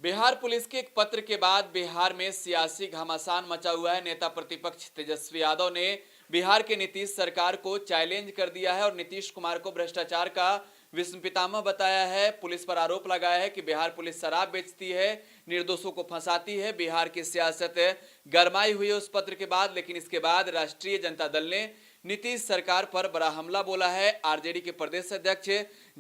Bihar police के एक पत्र के बाद बिहार में सियासी घमासान मचा हुआ है। नेता प्रतिपक्ष तेजस्वी यादव ने बिहार के नीतीश सरकार को चैलेंज कर दिया है और नीतीश कुमार को भ्रष्टाचार का विश्व पितामह बताया है। पुलिस पर आरोप लगाया है कि बिहार पुलिस शराब बेचती है, निर्दोषों को फंसाती है। बिहार की सियासत गरमाई हुई है उस पत्र के बाद, लेकिन इसके बाद राष्ट्रीय जनता दल ने नीतीश सरकार पर बड़ा हमला बोला है। आरजेडी के प्रदेश अध्यक्ष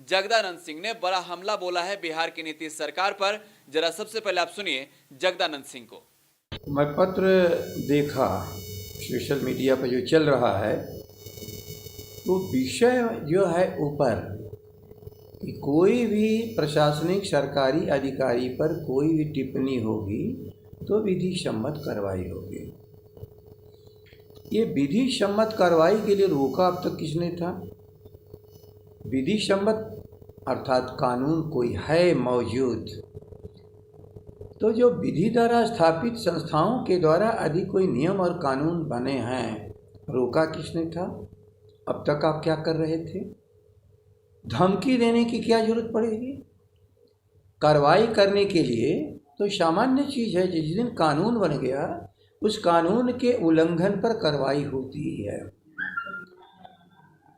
जगदानंद सिंह ने बड़ा हमला बोला है बिहार की नीतीश सरकार पर। जरा सबसे पहले आप सुनिए जगदानंद सिंह को। मैं पत्र देखा सोशल मीडिया पर जो चल रहा है, वो विषय जो है ऊपर कि कोई भी प्रशासनिक सरकारी अधिकारी पर कोई भी टिप्पणी होगी तो विधि सम्मत कार्रवाई होगी। ये विधि सम्मत कार्रवाई के लिए रोका अब तक किसने था? विधि सम्मत अर्थात कानून कोई है मौजूद, तो जो विधि द्वारा स्थापित संस्थाओं के द्वारा यदि कोई नियम और कानून बने हैं, रोका किसने था? अब तक आप क्या कर रहे थे? धमकी देने की क्या जरूरत पड़ेगी? कार्रवाई करने के लिए तो सामान्य चीज़ है, जिस दिन कानून बन गया उस कानून के उल्लंघन पर कार्रवाई होती है।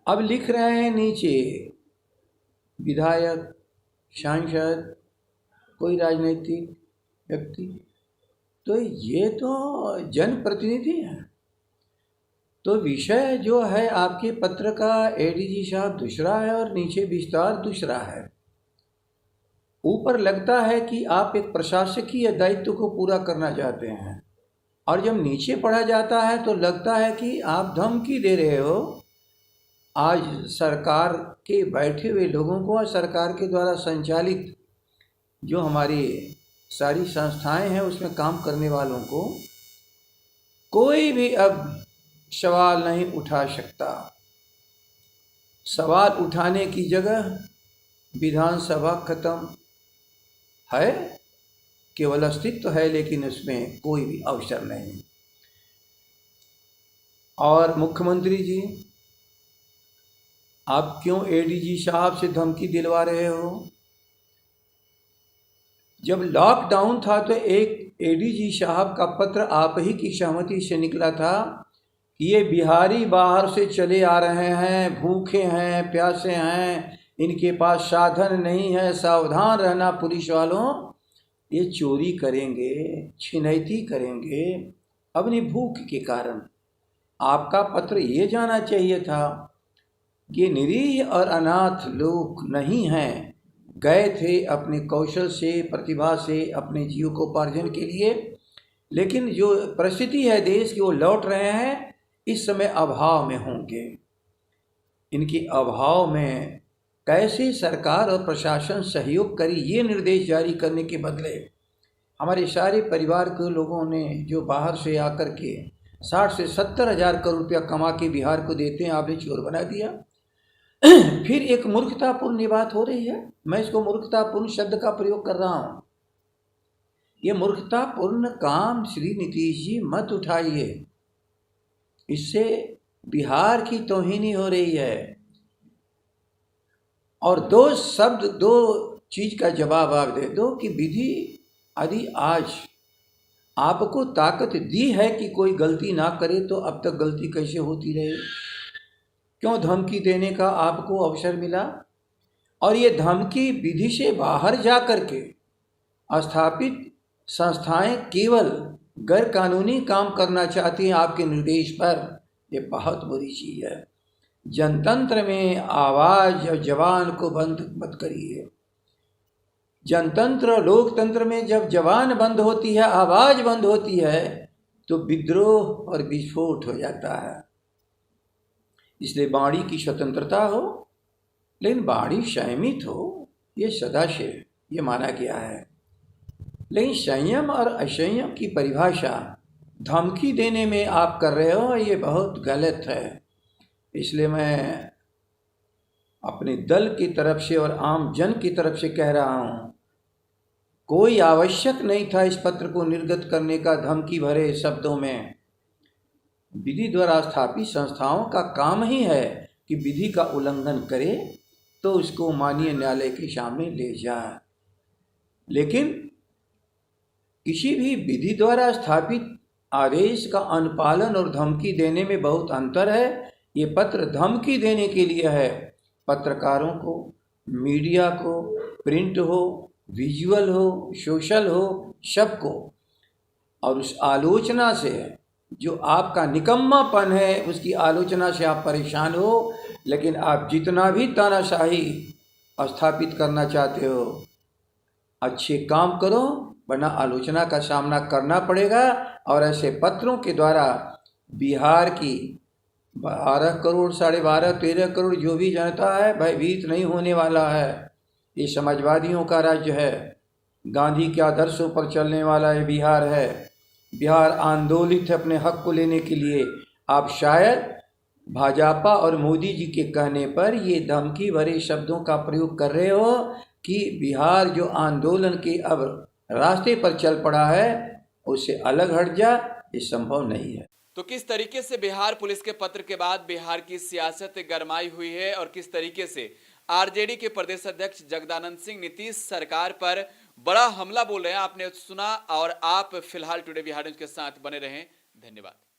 अब लिख रहे हैं नीचे विधायक, सांसद, कोई राजनीतिक व्यक्ति, तो ये तो जनप्रतिनिधि हैं। तो विषय जो है आपके पत्र का एडीजी साहब दूसरा है और नीचे विस्तार दूसरा है। ऊपर लगता है कि आप एक प्रशासकीय दायित्व को पूरा करना चाहते हैं, और जब नीचे पढ़ा जाता है तो लगता है कि आप धमकी दे रहे हो आज सरकार के बैठे हुए लोगों को और सरकार के द्वारा संचालित जो हमारी सारी संस्थाएं हैं उसमें काम करने वालों को कोई भी अब सवाल नहीं उठा सकता। सवाल उठाने की जगह विधानसभा खत्म है, केवल अस्तित्व है, लेकिन उसमें कोई भी अवसर नहीं। और मुख्यमंत्री जी, आप क्यों एडीजी साहब से धमकी दिलवा रहे हो? जब लॉकडाउन था तो एक एडीजी साहब का पत्र आप ही की सहमति से निकला था कि ये बिहारी बाहर से चले आ रहे हैं, भूखे हैं, प्यासे हैं, इनके पास साधन नहीं है, सावधान रहना पुलिस वालों, ये चोरी करेंगे, छिनैती करेंगे अपनी भूख के कारण। आपका पत्र ये जाना चाहिए था कि निरीह और अनाथ लोग नहीं हैं, गए थे अपने कौशल से, प्रतिभा से अपने जीविकोपार्जन के लिए, लेकिन जो परिस्थिति है देश की वो लौट रहे हैं, इस समय अभाव में होंगे। इनके अभाव में कैसे सरकार और प्रशासन सहयोग करी, ये निर्देश जारी करने के बदले हमारे सारे परिवार के लोगों ने जो बाहर से आकर के 60 से 70 हज़ार करोड़ रुपया कमा के बिहार को देते हैं, आपने चोर बना दिया। फिर एक मूर्खतापूर्ण ये बात हो रही है, मैं इसको मूर्खतापूर्ण शब्द का प्रयोग कर रहा हूँ। ये मूर्खतापूर्ण काम श्री नीतीश जी मत उठाइए, इससे बिहार की तौहीनी हो रही है। और दो चीज का जवाब आप दे दो कि विधि यदि आज आपको ताकत दी है कि कोई गलती ना करे, तो अब तक गलती कैसे होती रहे? क्यों धमकी देने का आपको अवसर मिला? और ये धमकी विधि से बाहर जा कर के स्थापित संस्थाएं केवल गैर कानूनी काम करना चाहती हैं आपके निर्देश पर, ये बहुत बुरी चीज़ है। जनतंत्र में आवाज़ और जवान को बंद मत करिए। जनतंत्र लोकतंत्र में जब जवान बंद होती है, आवाज़ बंद होती है, तो विद्रोह और विस्फोट हो जाता है। इसलिए वाणी की स्वतंत्रता हो, लेकिन वाणी संयमित हो, ये सदा से ये माना गया है। लेकिन संयम और असंयम की परिभाषा धमकी देने में आप कर रहे हो, ये बहुत गलत है। इसलिए मैं अपने दल की तरफ से और आम जन की तरफ से कह रहा हूँ, कोई आवश्यक नहीं था इस पत्र को निर्गत करने का धमकी भरे शब्दों में। विधि द्वारा स्थापित संस्थाओं का काम ही है कि विधि का उल्लंघन करे तो उसको माननीय न्यायालय के सामने ले जाए। लेकिन किसी भी विधि द्वारा स्थापित आदेश का अनुपालन और धमकी देने में बहुत अंतर है। ये पत्र धमकी देने के लिए है, पत्रकारों को, मीडिया को, प्रिंट हो, विजुअल हो, सोशल हो, सबको। और उस आलोचना से, जो आपका निकम्मापन है, उसकी आलोचना से आप परेशान हो, लेकिन आप जितना भी तानाशाही स्थापित करना चाहते हो, अच्छे काम करो, वरना आलोचना का सामना करना पड़ेगा। और ऐसे पत्रों के द्वारा बिहार की 12 करोड़, 12.5, 13 करोड़ जो भी जनता है, भयभीत नहीं होने वाला है। ये समाजवादियों का राज्य है, गांधी के आदर्शों पर चलने वाला ये बिहार है। बिहार आंदोलित है अपने हक को लेने के लिए। आप शायद भाजपा और मोदी जी के कहने पर ये धमकी भरे शब्दों का प्रयोग कर रहे हो कि बिहार जो आंदोलन के अब रास्ते पर चल पड़ा है, उससे अलग हट जा। ये संभव नहीं है। तो किस तरीके से बिहार पुलिस के पत्र के बाद बिहार की सियासत गरमाई हुई है और किस तरीके से आरजेडी के प्रदेश अध्यक्ष जगदानंद सिंह नीतीश सरकार पर बड़ा हमला बोल रहे हैं, आपने सुना। और आप फिलहाल टुडे बिहार न्यूज के साथ बने रहें। धन्यवाद।